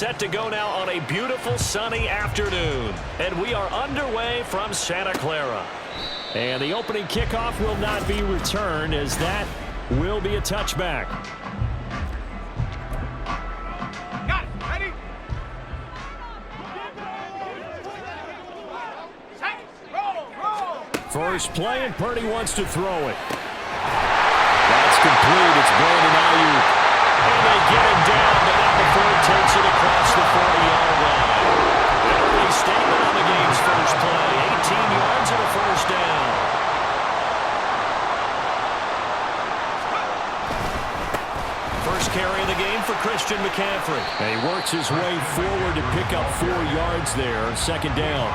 set to go now on a beautiful sunny afternoon. And we are underway from Santa Clara. And the opening kickoff will not be returned, as that will be a touchback. Got it. Ready? Roll. First play, and Purdy wants to throw it. That's complete. It's Brandon Ayuk. And they get him down, but not before he takes it across the 40-yard line. An early statement on the game's first play. 18 yards and a first down. First carry of the game for Christian McCaffrey. And he works his way forward to pick up 4 yards there. Second down.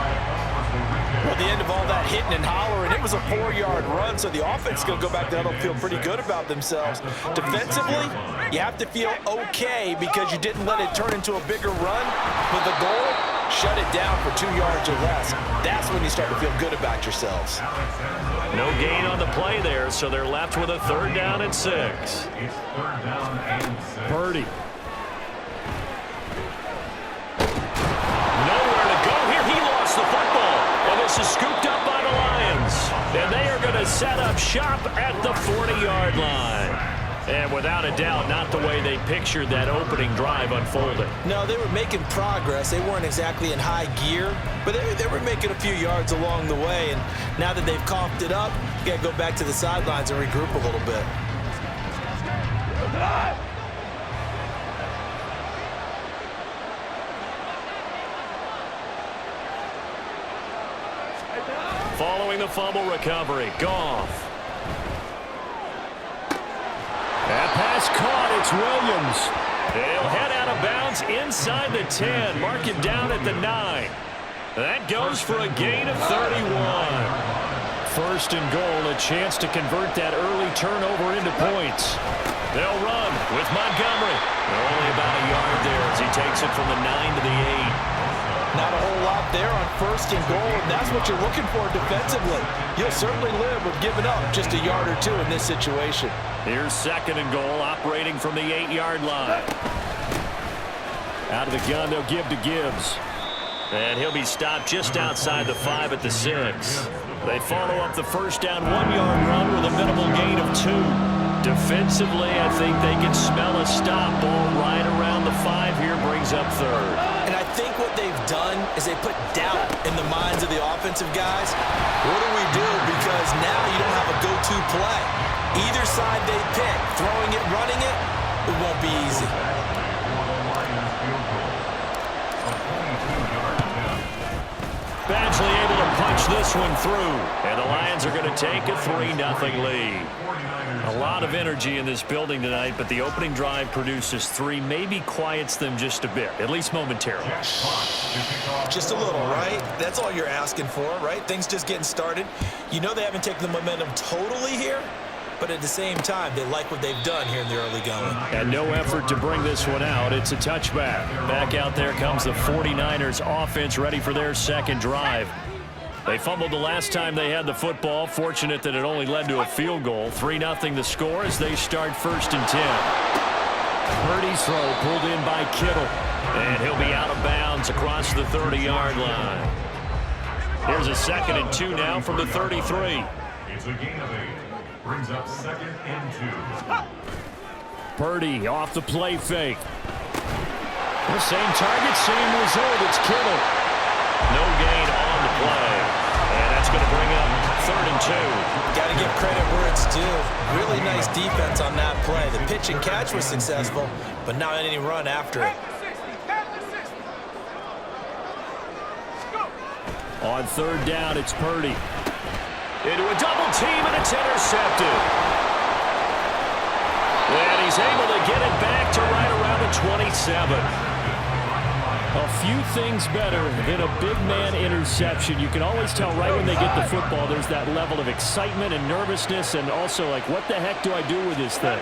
Well, the end of all that hitting and hollering, it was a 4-yard run, so the offense is going to go back down and feel pretty good about themselves. Defensively, you have to feel okay because you didn't let it turn into a bigger run. But the goal, shut it down for 2 yards or less. That's when you start to feel good about yourselves. No gain on the play there, so they're left with a 3rd down and 6. Purdy. Nowhere to go here. He lost the football. And this is scooped up by the Lions. And they are going to set up shop at the 40-yard line. And without a doubt, not the way they pictured that opening drive unfolding. No, they were making progress. They weren't exactly in high gear, but they were making a few yards along the way. And now that they've coughed it up, you got to go back to the sidelines and regroup a little bit. Following the fumble recovery, Goff. That pass caught. It's Williams. He'll head out of bounds inside the 10. Mark him down at the 9. That goes for a gain of 31. First and goal, a chance to convert that early turnover into points. They'll run with Montgomery. They're only about a yard there as he takes it from the 9 to the 8. Not a whole lot there on first and goal, and that's what you're looking for defensively. You'll certainly live with giving up just a yard or two in this situation. Here's 2nd and goal, operating from the 8-yard line. Out of the gun, they'll give to Gibbs. And he'll be stopped just outside the 5 at the 6. They follow up the first down 1-yard run with a minimal gain of 2. Defensively, I think they can smell a stop. Ball right around the 5 here, brings up 3rd. And I think what they've done is they put doubt in the minds of the offensive guys. What do we do? Because now you don't have a go-to play. Either side they pick, throwing it, running it, it won't be easy. Badgley able to punch this one through. And the Lions are going to take a 3-0 lead. A lot of energy in this building tonight, but the opening drive produces 3, maybe quiets them just a bit, at least momentarily. Just a little, right? That's all you're asking for, right? Things just getting started. You know they haven't taken the momentum totally here, but at the same time, they like what they've done here in the early going. And no effort to bring this one out. It's a touchback. Back out there comes the 49ers offense, ready for their 2nd drive. They fumbled the last time they had the football. Fortunate that it only led to a field goal. 3-0 the score as they start 1st and 10. Purdy's throw pulled in by Kittle. And he'll be out of bounds across the 30-yard line. Here's a 2nd and 2 now from the 33. It's a gain of 8. Brings up 2nd and 2. Purdy off the play fake. The same target, same result. It's Kittle. No gain on the play. And that's going to bring up 3rd and 2. Got to give credit where it's due. Really nice defense on that play. The pitch and catch was successful, but not any run after it. On 3rd down, it's Purdy. Into a double team, and it's intercepted. And he's able to get it back to right around the 27. A few things better than a big man interception. You can always tell right when they get the football, there's that level of excitement and nervousness, and also like, what the heck do I do with this thing?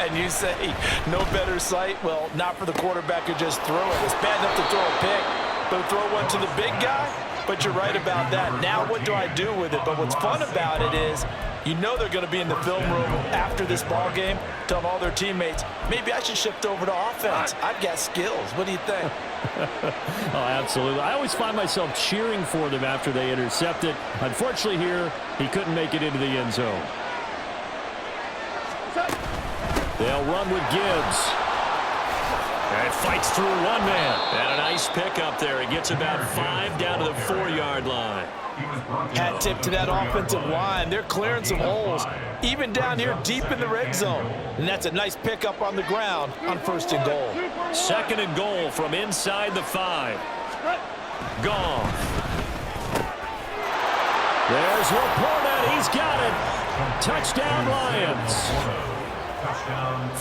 And you say, no better sight? Well, not for the quarterback who just threw it. It's bad enough to throw a pick, but throw one to the big guy? But you're right about that. Now what do I do with it? But what's fun about it is You know they're going to be in the film room after this ball game, telling all their teammates, maybe I should shift over to offense. I've got skills. What do you think? Oh, absolutely. I always find myself cheering for them after they intercept it. Unfortunately here, he couldn't make it into the end zone. They'll run with Gibbs. And fights through one man. And a nice pickup there. He gets about 5 down to the 4-yard line. Hat tip to that offensive line. They're clearing some holes, even down here deep in the red zone. And that's a nice pickup on the ground on 1st and goal. 2nd and goal from inside the 5. Goff. There's Laporta. He's got it. Touchdown, Lions.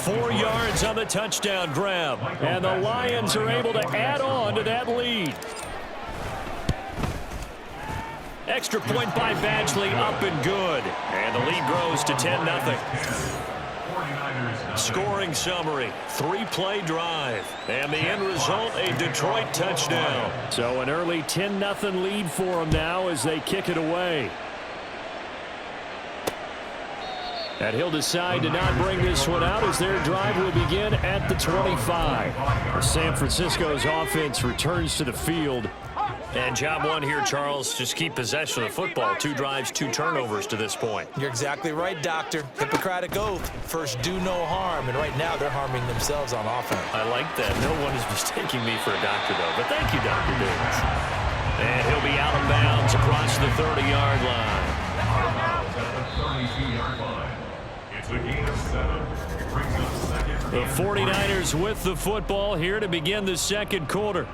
4 yards on the touchdown grab. And the Lions are able to add on to that lead. Extra point by Badgley, up and good. And the lead grows to 10-0. Scoring summary, 3-play drive. And the end result, a Detroit touchdown. So an early 10-0 lead for them now as they kick it away. And he'll decide to not bring this one out as their drive will begin at the 25. San Francisco's offense returns to the field. And job one here, Charles, just keep possession of the football. 2 drives, 2 turnovers to this point. You're exactly right, Doctor. Hippocratic oath. First, do no harm. And right now, they're harming themselves on offense. I like that. No one is mistaking me for a doctor, though. But thank you, Dr. Davis. And he'll be out of bounds across the 30-yard line. It's a gain of 7. Brings up 2nd. The 49ers with the football here to begin the 2nd quarter,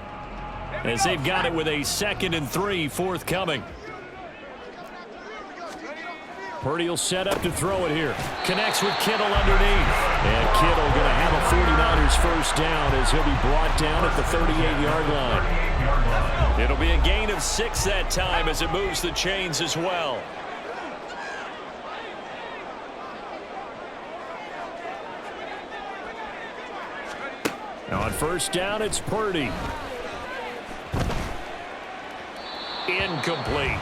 as they've got it with a 2nd and 3 forthcoming. Purdy will set up to throw it here. Connects with Kittle underneath. And Kittle going to have a 49ers first down as he'll be brought down at the 38-yard line. It'll be a gain of 6 that time as it moves the chains as well. Now on first down, it's Purdy. Incomplete.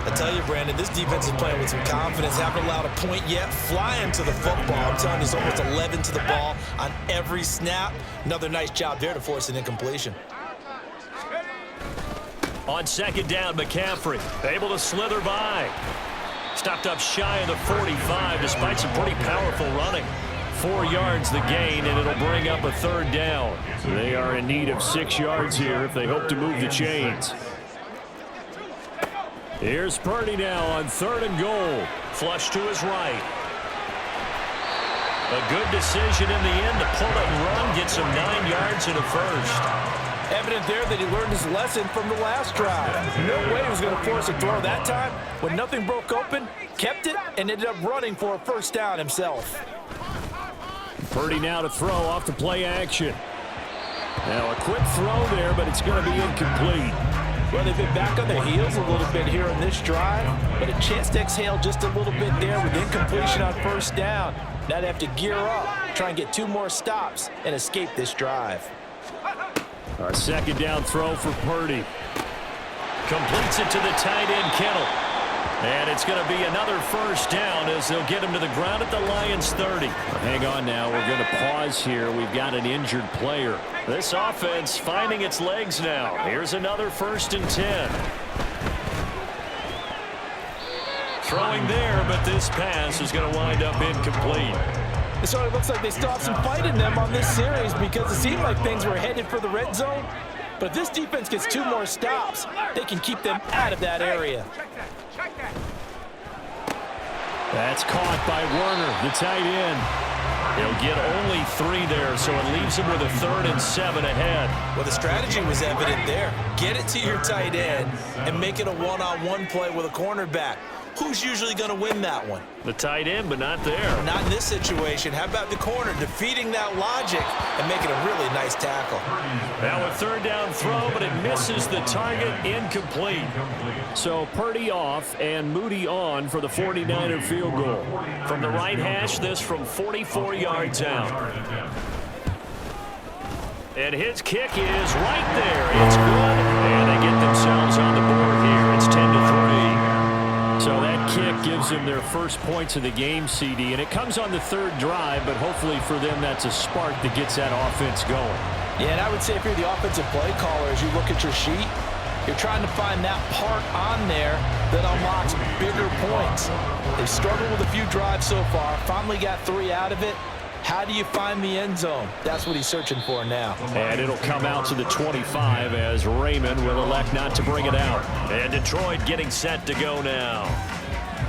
I tell you, Brandon, this defense is playing with some confidence. Haven't allowed a point yet. Flying to the football. I'm telling you, it's almost 11 to the ball on every snap. Another nice job there to force an incompletion. On 2nd down, McCaffrey able to slither by. Stopped up shy of the 45 despite some pretty powerful running. 4 yards the gain, and it'll bring up a 3rd down. They are in need of 6 yards here if they hope to move the chains. Here's Purdy now on 3rd and goal. Flush to his right. A good decision in the end to pull it and run. Gets him 9 yards in a first. Evident there that he learned his lesson from the last drive. No way he was going to force a throw that time. When nothing broke open, kept it, and ended up running for a first down himself. Purdy now to throw off the play action. Now a quick throw there, but it's going to be incomplete. Well, they've been back on their heels a little bit here in this drive, but a chance to exhale just a little bit there with incompletion on first down. Now they have to gear up, try and get 2 more stops, and escape this drive. A 2nd down throw for Purdy. Completes it to the tight end, Kittle. And it's going to be another first down as they'll get him to the ground at the Lions 30. Hang on now. We're going to pause here. We've got an injured player. This offense finding its legs now. Here's another 1st and 10. Throwing there, but this pass is going to wind up incomplete. It sort of looks like they still have some fight in them on this series because it seemed like things were headed for the red zone. But if this defense gets 2 more stops, they can keep them out of that area. That's caught by Werner, the tight end. He'll get only 3 there, so it leaves him with a 3rd and 7 ahead. Well, the strategy was evident there. Get it to your tight end and make it a one-on-one play with a cornerback. Who's usually going to win that one? The tight end, but not there. Not in this situation. How about the corner defeating that logic and making a really nice tackle? Now a 3rd down throw, but it misses the target, incomplete. So Purdy off and Moody on for the 49er field goal. From the right hash, this from 44 yards out. And his kick is right there. It's good, and they get themselves on the board here. It's 10-3. So that kick gives them their first points of the game, CD, and it comes on the third drive, but hopefully for them that's a spark that gets that offense going. Yeah, and I would say if you're the offensive play caller, as you look at your sheet, you're trying to find that part on there that unlocks bigger points. They've struggled with a few drives so far, finally got 3 out of it. How do you find the end zone? That's what he's searching for now. And it'll come out to the 25 as Raymond will elect not to bring it out. And Detroit getting set to go now.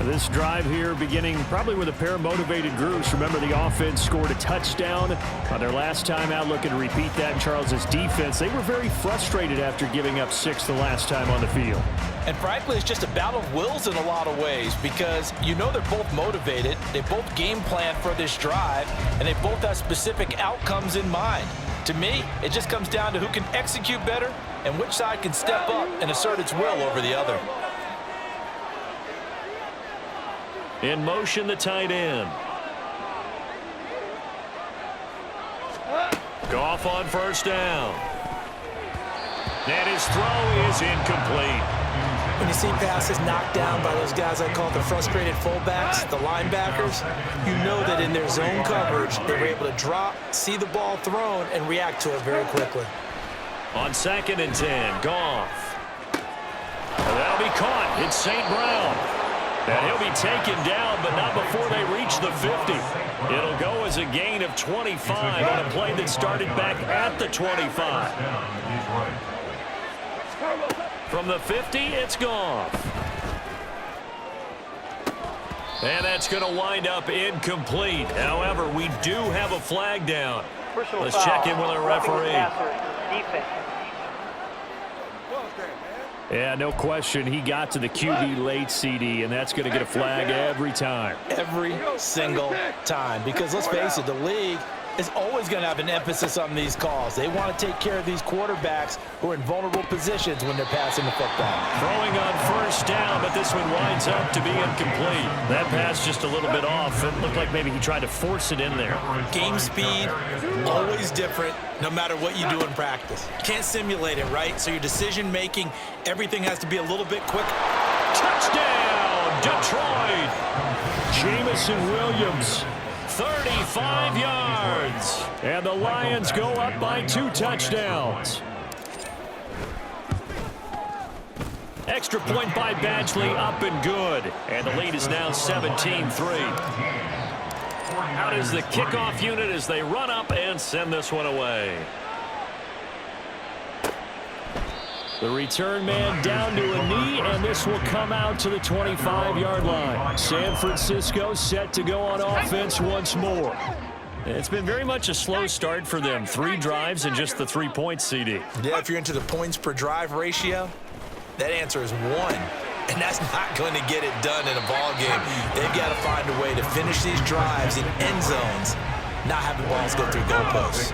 This drive here beginning probably with a pair of motivated groups. Remember, the offense scored a touchdown on their last time out, looking to repeat that in Charles' defense. They were very frustrated after giving up 6 the last time on the field. And frankly, it's just a battle of wills in a lot of ways because you know they're both motivated. They both game plan for this drive, and they both have specific outcomes in mind. To me, it just comes down to who can execute better and which side can step up and assert its will over the other. In motion, the tight end. Goff on first down. And his throw is incomplete. When you see passes knocked down by those guys I call the frustrated fullbacks, the linebackers, you know that in their zone coverage, they were able to drop, see the ball thrown, and react to it very quickly. On 2nd and 10, Goff. That'll be caught. It's St. Brown. And he'll be taken down, but not before they reach the 50. It'll go as a gain of 25 on a play that started back at the 25. From the 50, it's Goff. And that's going to wind up incomplete. However, we do have a flag down. Let's check in with our referee. Yeah, no question. He got to the QB late, CD, and that's going to get a flag every time. Every single time. Because let's face it, the league is always going to have an emphasis on these calls. They want to take care of these quarterbacks who are in vulnerable positions when they're passing the football. Throwing on first down, but this one winds up to be incomplete. That pass just a little bit off. It looked like maybe he tried to force it in there. Game speed, always different, no matter what you do in practice. You can't simulate it, right? So your decision-making, everything has to be a little bit quicker. Touchdown, Detroit! Jamison Williams. 35 yards. And the Lions go up by 2 touchdowns. Extra point by Badgley, up and good. And the lead is now 17-3. Out is the kickoff unit as they run up and send this one away. The return man down to a knee, and this will come out to the 25-yard line. San Francisco set to go on offense once more. It's been very much a slow start for them. 3 drives and just the 3 points, CD. Yeah, if you're into the points per drive ratio, that answer is 1. And that's not going to get it done in a ball game. They've got to find a way to finish these drives in end zones, not have the balls go through goalposts.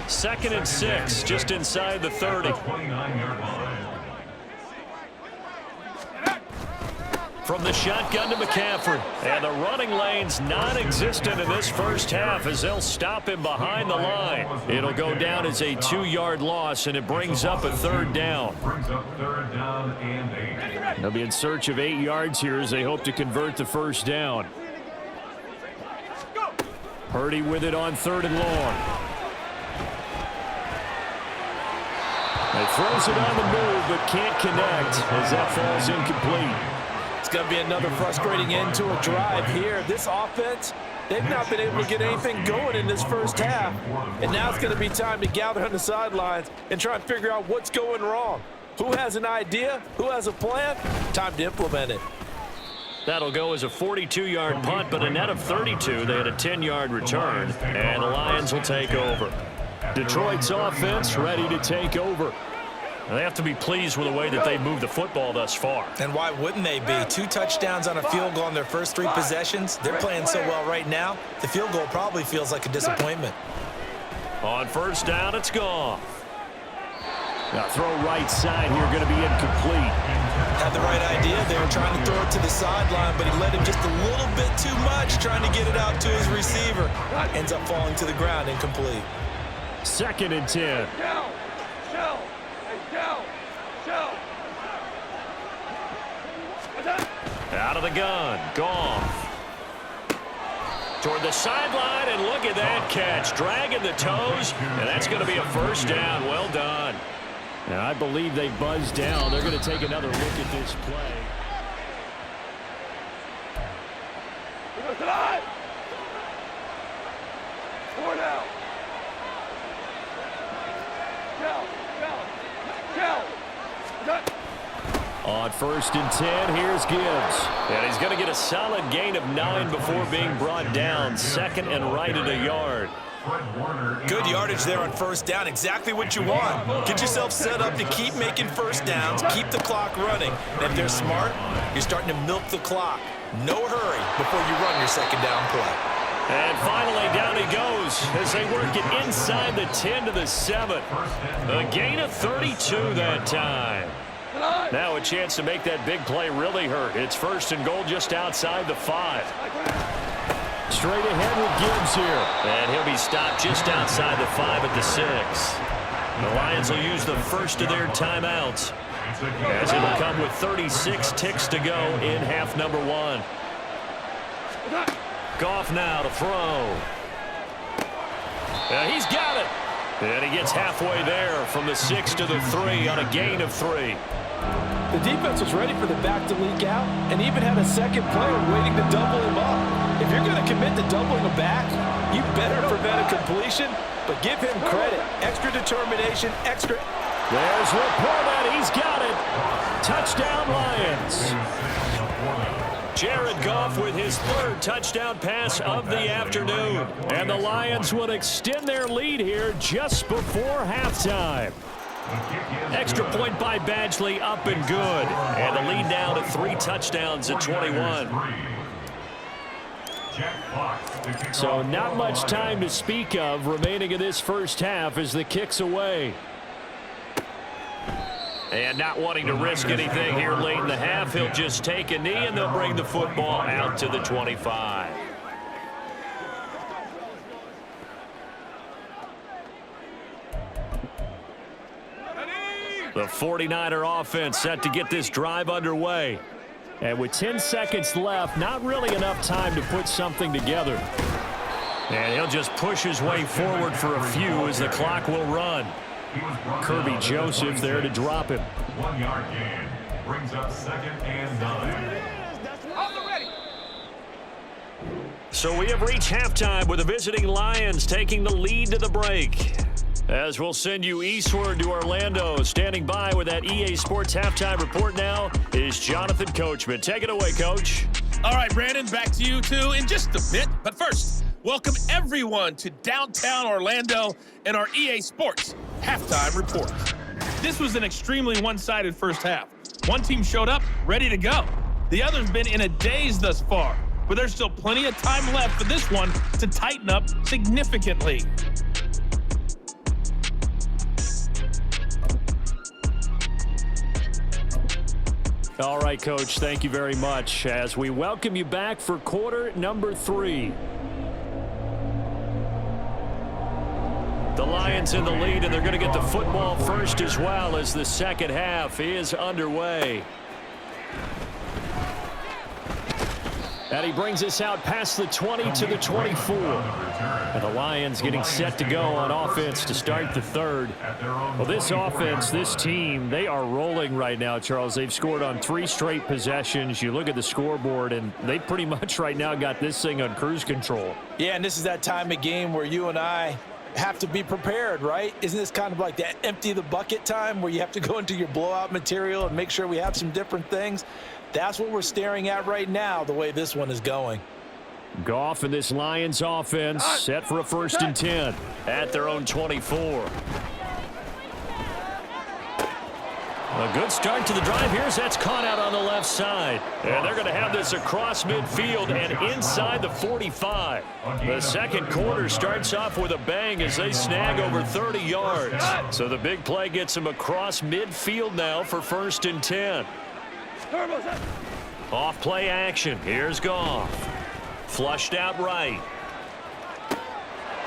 2nd and 6, just inside the 30. From the shotgun to McCaffrey. And the running lane's non-existent in this first half as they'll stop him behind the line. It'll go down as a 2-yard loss, and it brings up a 3rd down. They'll be in search of 8 yards here as they hope to convert the first down. Purdy with it on 3rd and long. He throws it on the move, but can't connect as that falls incomplete. It's going to be another frustrating end to a drive here. This offense, they've not been able to get anything going in this first half. And now it's going to be time to gather on the sidelines and try and figure out what's going wrong. Who has an idea? Who has a plan? Time to implement it. That'll go as a 42-yard punt, but a net of 32. They had a 10-yard return, and the Lions will take over. Detroit's offense ready to take over. They have to be pleased with the way that they've moved the football thus far. And why wouldn't they be? 2 touchdowns on a field goal in their first 3 possessions. They're playing so well right now, the field goal probably feels like a disappointment. On first down, it's gone. Now throw right side here, going to be incomplete. Had the right idea there, trying to throw it to the sideline, but he let him just a little bit too much, trying to get it out to his receiver. Ends up falling to the ground, incomplete. 2nd and 10. Out of the gun, Goff. Toward the sideline, and look at that catch. Dragging the toes, and that's going to be a first down. Well done. And I believe they buzzed down. They're going to take another look at this play. On 1st and 10, here's Gibbs. And he's going to get a solid gain of 9 before being brought down. Second and right at a yard. Good yardage there on 1st down. Exactly what you want. Get yourself set up to keep making 1st downs, keep the clock running. And if they're smart, you're starting to milk the clock. No hurry before you run your 2nd down play. And finally, down he goes as they work it inside the 10 to the 7. A gain of 32 that time. Now a chance to make that big play really hurt. It's 1st and goal just outside the 5. Straight ahead with Gibbs here. And he'll be stopped just outside the 5 at the 6. The Lions will use the first of their timeouts, as it'll come with 36 ticks to go in half number 1. Goff now to throw. He's got it. And he gets halfway there from the 6 to the 3 on a gain of 3. The defense was ready for the back to leak out and even had a second player waiting to double him up. If you're going to commit to doubling a back, you better prevent a completion, but give him credit. Extra determination, extra. There's Laporta. He's got it. Touchdown, Lions. Jared Goff with his 3rd touchdown pass of the afternoon. And the Lions would extend their lead here just before halftime. Extra point by Badgley, up and good. And the lead now to 3 touchdowns at 21. So not much time to speak of remaining in this first half as the kick's away. And not wanting to risk anything here late in the half, he'll just take a knee and they'll bring the football out to the 25. The 49er offense set to get this drive underway. And with 10 seconds left, not really enough time to put something together. And he'll just push his way forward for a few as the clock will run. Kirby Joseph there to drop him. 1 yard gain brings up 2nd and 9. So we have reached halftime with the visiting Lions taking the lead to the break. As we'll send you eastward to Orlando, standing by with that EA Sports halftime report now is Jonathan Coachman. Take it away, Coach. All right, Brandon, back to you two in just a bit. But first, welcome everyone to downtown Orlando and our EA Sports halftime report. This was an extremely one-sided first half. One team showed up ready to go. The other's been in a daze thus far, but there's still plenty of time left for this one to tighten up significantly. All right, Coach, thank you very much as we welcome you back for quarter number 3. The Lions in the lead, and they're going to get the football first as well as the second half is underway. And he brings us out past the 20 to the 24. And the Lions getting set to go on offense to start the 3rd. Well, this offense, this team, they are rolling right now, Charles. They've scored on 3 straight possessions. You look at the scoreboard, and they pretty much right now got this thing on cruise control. Yeah, and this is that time of game where you and I have to be prepared, right? Isn't this kind of like that empty the bucket time where you have to go into your blowout material and make sure we have some different things? That's what we're staring at right now, the way this one is going. Goff and this Lions offense set for a 1st and 10 at their own 24. A good start to the drive here as that's caught out on the left side. And they're going to have this across midfield and inside the 45. The second quarter starts off with a bang as they snag over 30 yards. So the big play gets them across midfield now for 1st and 10. Off play action. Here's Goff. Flushed out right.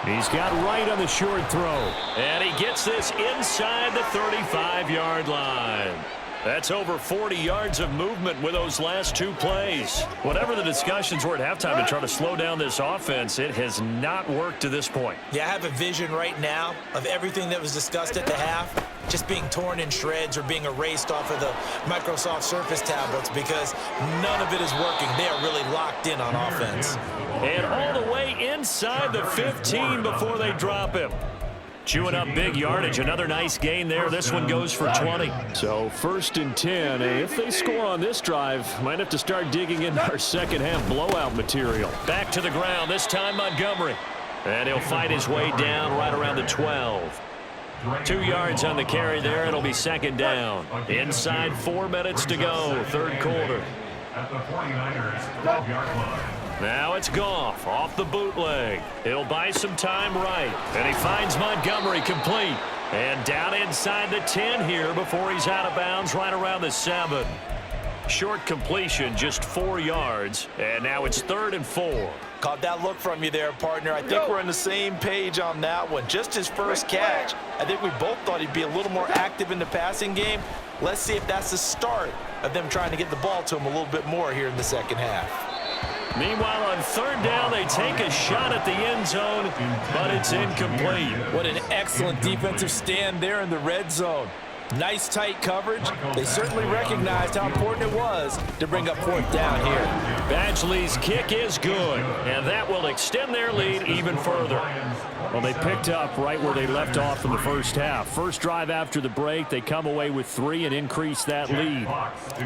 He's got right on the short throw. And he gets this inside the 35-yard line. That's over 40 yards of movement with those last two plays. Whatever the discussions were at halftime to try to slow down this offense, it has not worked to this point. Yeah, I have a vision right now of everything that was discussed at the half just being torn in shreds or being erased off of the Microsoft Surface tablets because none of it is working. They are really locked in on offense. And all the way inside the 15 before they drop him. Chewing up big yardage. Another nice gain there. This one goes for 20. So 1st and 10. If they score on this drive, might have to start digging into our second half blowout material. Back to the ground. This time Montgomery. And he'll fight his way down right around the 12. 2 yards on the carry there. It'll be 2nd down. Inside 4 minutes to go. 3rd quarter. At the 49ers 12-yard line. Now it's Goff off the bootleg. He'll buy some time right. And he finds Montgomery complete. And down inside the 10 here before he's out of bounds right around the 7. Short completion, just 4 yards. And now it's 3rd and 4. Caught that look from you there, partner. I think we're on the same page on that one. Just his first catch. I think we both thought he'd be a little more active in the passing game. Let's see if that's the start of them trying to get the ball to him a little bit more here in the second half. Meanwhile, on 3rd down, they take a shot at the end zone, but it's incomplete. What an excellent defensive stand there in the red zone. Nice tight coverage. They certainly recognized how important it was to bring up 4th down here. Badgley's kick is good, and that will extend their lead even further. Well, they picked up right where they left off in the first half. First drive after the break, they come away with 3 and increase that lead.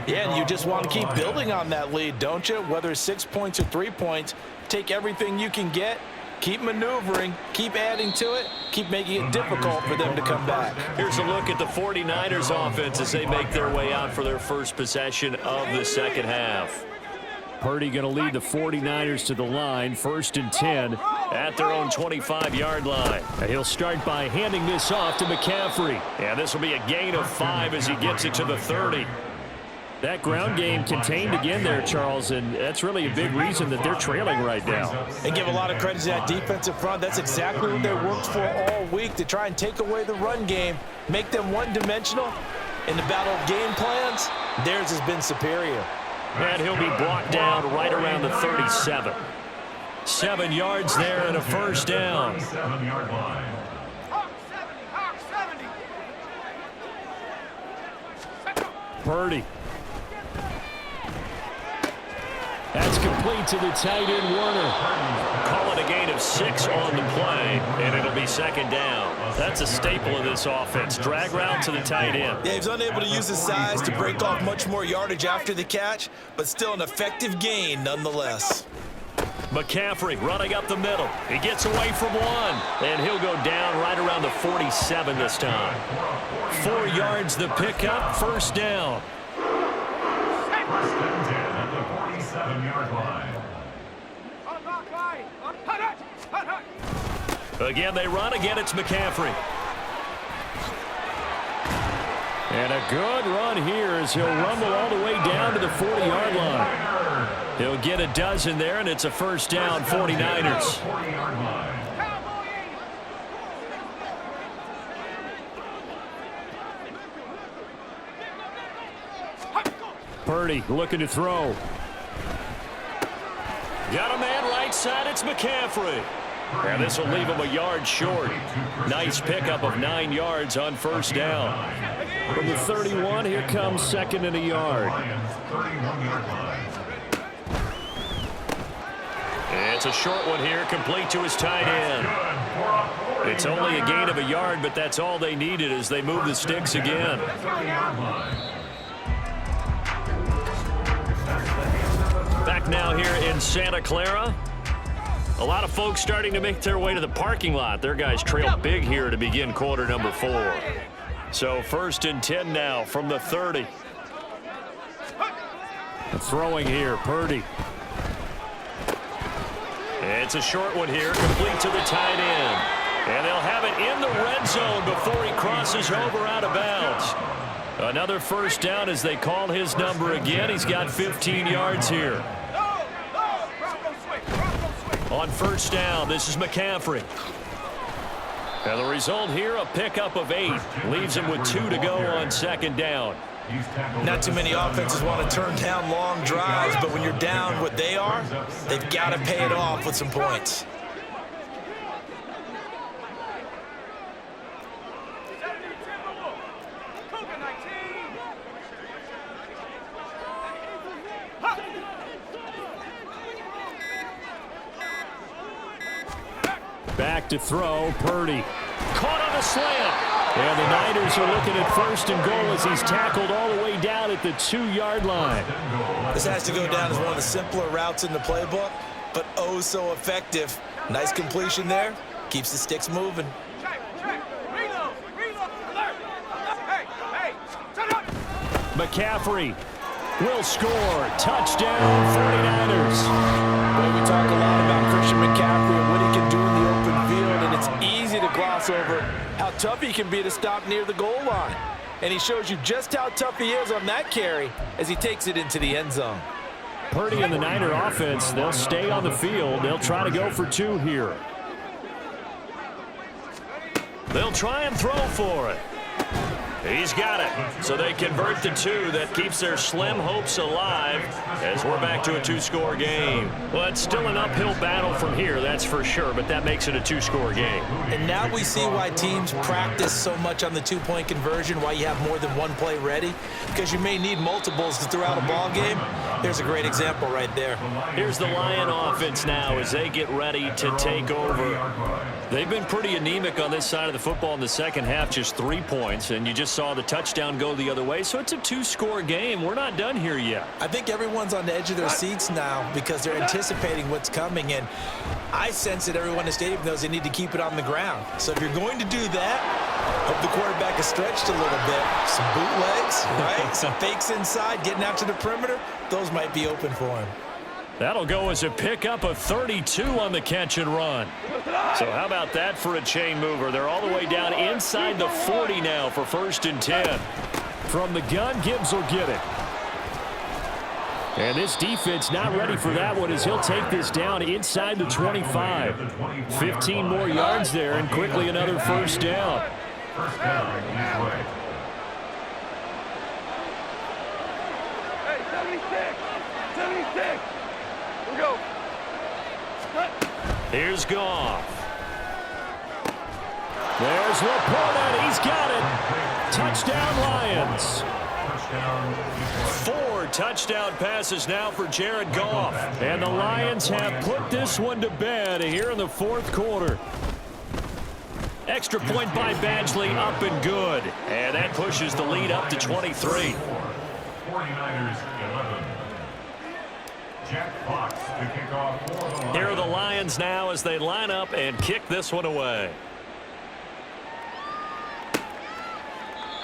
Yeah, and you just want to keep building on that lead, don't you? Whether it's 6 points or 3 points, take everything you can get, keep maneuvering, keep adding to it, keep making it difficult for them to come back. Here's a look at the 49ers offense as they make their way out for their first possession of the second half. Purdy going to lead the 49ers to the line, 1st and 10. At their own 25-yard line. And he'll start by handing this off to McCaffrey. And this will be a gain of 5 as he gets it to the 30. That ground game contained again there, Charles, and that's really a big reason that they're trailing right now. And give a lot of credit to that defensive front. That's exactly what they worked for all week, to try and take away the run game, make them one-dimensional. In the battle of game plans, theirs has been superior. And he'll be brought down right around the 37. 7 yards there and a 1st down. 7-yard line. Hawk 70. Purdy. That's complete to the tight end, Warner. Call it a gain of 6 on the play, and it'll be 2nd down. That's a staple of this offense. Drag route to the tight end. Yeah, he's unable to use his size to break off much more yardage after the catch, but still an effective gain nonetheless. McCaffrey running up the middle. He gets away from one, and he'll go down right around the 47 this time. 4 yards the pickup, 1st down. 1st and 10 at the 47-yard line. Again, they run. Again, it's McCaffrey. And a good run here as he'll rumble all the way down to the 40-yard line. He'll get a dozen there, and it's a 1st down, 49ers. 40-yard line. Purdy looking to throw. Got a man right side. It's McCaffrey. And this will leave him a yard short. Nice pickup of 9 yards on 1st down. From the 31, here comes 2nd and a yard. It's a short one here, complete to his tight end. It's only a gain of a yard, but that's all they needed as they move the sticks again. Back now here in Santa Clara. A lot of folks starting to make their way to the parking lot. Their guys trail big here to begin quarter number 4. So 1st and 10 now from the 30. Throwing here, Purdy. It's a short one here, complete to the tight end. And they'll have it in the red zone before he crosses over out of bounds. Another 1st down as they call his number again. He's got 15 yards here. On 1st down, this is McCaffrey. And the result here, a pickup of 8. Leaves him with 2 to go on 2nd down. Not too many offenses want to turn down long drives, but when you're down what they are, they've got to pay it off with some points. Back to throw, Purdy. Caught on a slant. And the Niners are looking at 1st and goal as he's tackled all the way down at the 2-yard line. This has to go down as one of the simpler routes in the playbook, but oh so effective. Nice completion there. Keeps the sticks moving. McCaffrey will score. Touchdown, 49ers. Boy, we talk a lot about Christian McCaffrey and what he can do in the open field, and it's easy to gloss over how tough he can be to stop near the goal line. And he shows you just how tough he is on that carry as he takes it into the end zone. Purdy and the Niner offense, they'll stay on the field. They'll try to go for 2 here. They'll try and throw for it. He's got it. So they convert the 2. That keeps their slim hopes alive as we're back to a 2-score game. Well, it's still an uphill battle from here, that's for sure, but that makes it a 2-score game. And now we see why teams practice so much on the 2-point conversion, why you have more than one play ready, because you may need multiples to throw out a ball game. There's a great example right there. Here's the Lion offense now as they get ready to take over. They've been pretty anemic on this side of the football in the second half, just 3 points, and you just saw the touchdown go the other way, so it's a 2-score game. We're not done here yet. I think everyone's on the edge of their seats now because they're anticipating what's coming, and I sense that everyone in the stadium knows they need to keep it on the ground. So if you're going to do that, hope the quarterback is stretched a little bit. Some bootlegs, right? Some fakes inside, getting out to the perimeter. Those might be open for him. That'll go as a pickup of 32 on the catch and run. So how about that for a chain mover? They're all the way down inside the 40 now for 1st and 10. From the gun, Gibbs will get it. And this defense not ready for that one as he'll take this down inside the 25. 15 more yards there and quickly another 1st down. First down, each way. Hey, 76! 76! Here we go. Here's Goff. There's Laporta. He's got it. Touchdown, Lions. Touchdown, each way. 4 touchdown passes now for Jared Goff. And the Lions have put this one to bed here in the 4th quarter. Extra point by Badgley, up and good. And that pushes the lead up to 23. 49ers 11. Jack Fox to kick off for the Lions. Here are the Lions now as they line up and kick this one away.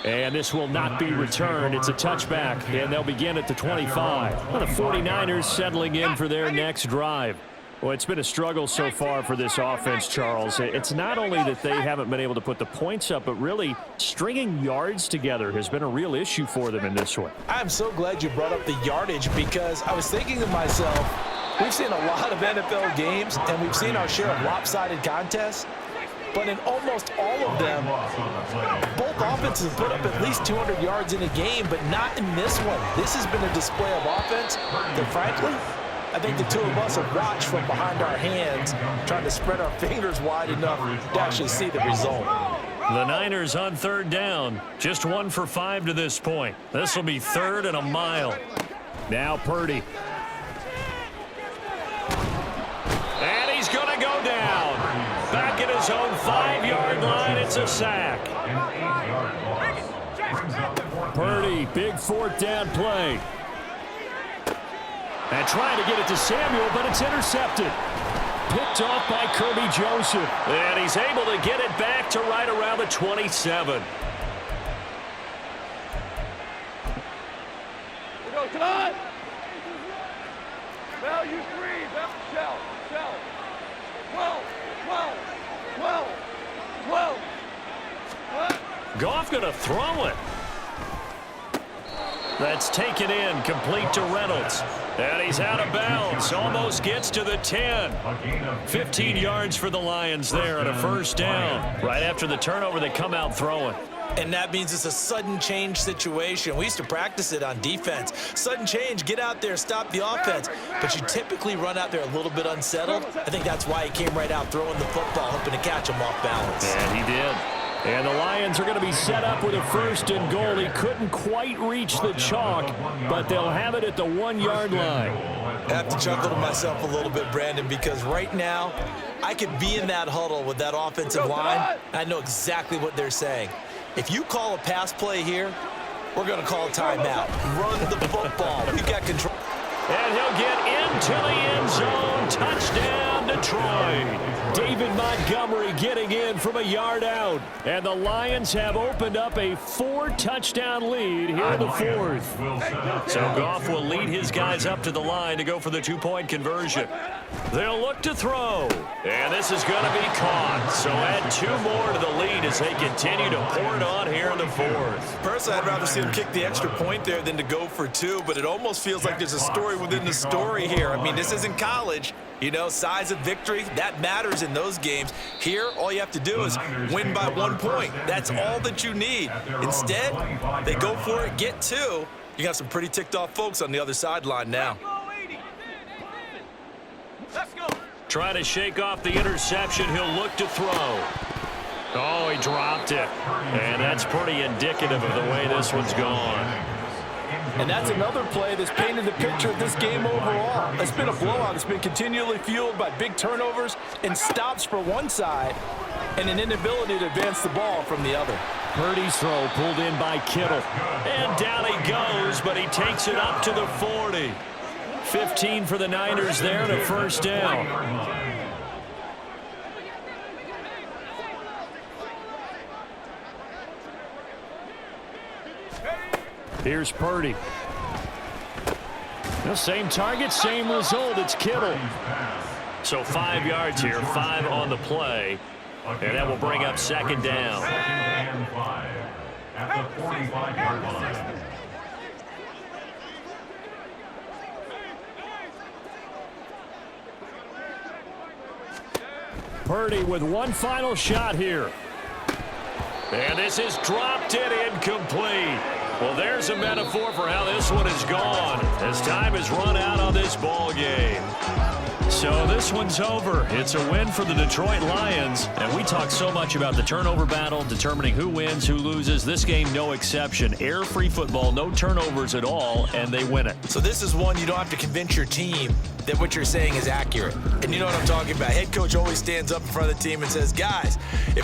And this will not be returned. It's a touchback, and they'll begin at the 25. Well, the 49ers settling in for their next drive. Well, it's been a struggle so far for this offense, Charles. It's not only that they haven't been able to put the points up, but really stringing yards together has been a real issue for them in this one. I'm so glad you brought up the yardage because I was thinking to myself, we've seen a lot of NFL games, and we've seen our share of lopsided contests. But in almost all of them, both offenses have put up at least 200 yards in a game, but not in this one. This has been a display of offense that, frankly, I think the two of us have watched from behind our hands, trying to spread our fingers wide enough to actually see the result. The Niners on 3rd down, just 1 for 5 to this point. This will be 3rd and a mile. Now Purdy. And he's going to go down. Back at his own 5-yard line, it's a sack. Purdy, big 4th down play. And trying to get it to Samuel, but it's intercepted. Picked off by Kirby Joseph. And he's able to get it back to right around the 27. Come on! Bell, you 3. Bell, shell. 12. 12. Goff going to throw it. That's taken in, complete to Reynolds. And he's out of bounds, almost gets to the 10. 15 yards for the Lions there on a 1st down. Right after the turnover, they come out throwing. And that means it's a sudden change situation. We used to practice it on defense. Sudden change, get out there, stop the offense. But you typically run out there a little bit unsettled. I think that's why he came right out throwing the football, hoping to catch him off balance. And he did. And the Lions are going to be set up with a 1st and goal. He couldn't quite reach the chalk, but they'll have it at the 1-yard line. I have to chuckle to myself a little bit, Brandon, because right now I could be in that huddle with that offensive line. I know exactly what they're saying. If you call a pass play here, we're going to call a timeout. Run the football. We've got control. And he'll get into the end zone. Touchdown, Detroit. David Montgomery getting in from a yard out. And the Lions have opened up a 4-touchdown lead here in the 4th. So Goff will lead his guys up to the line to go for the 2-point conversion. They'll look to throw. And this is going to be caught. So add 2 more to the lead as they continue to pour it on here in the 4th. Personally, I'd rather see him kick the extra point there than to go for 2, but it almost feels like there's a story within the story here. I mean, this isn't college. You know, size of victory, that matters in those games. Here, all you have to do is win by 1 point. That's all that you need. Instead, they go for it, get 2. You got some pretty ticked off folks on the other sideline now. Let's go. Trying to shake off the interception. He'll look to throw. Oh, he dropped it. And that's pretty indicative of the way this one's gone. And that's another play that's painted the picture of this game overall. It's been a blowout. It's been continually fueled by big turnovers and stops for one side and an inability to advance the ball from the other. Purdy's throw pulled in by Kittle. And down he goes, but he takes it up to the 40. 15 for the Niners there and a 1st down. Here's Purdy. The same target, same result. It's Kittle. So 5 yards here, 5 on the play. And that will bring up 2nd down. 2nd and 5 at the 45-yard line. Purdy with one final shot here. And this is dropped it incomplete. Well, there's a metaphor for how this one is gone as time has run out on this ball game. So this one's over. It's a win for the Detroit Lions. And we talk so much about the turnover battle, determining who wins, who loses. This game, no exception. Air-free football, no turnovers at all, and they win it. So this is one you don't have to convince your team that what you're saying is accurate. And you know what I'm talking about. Head coach always stands up in front of the team and says, guys, if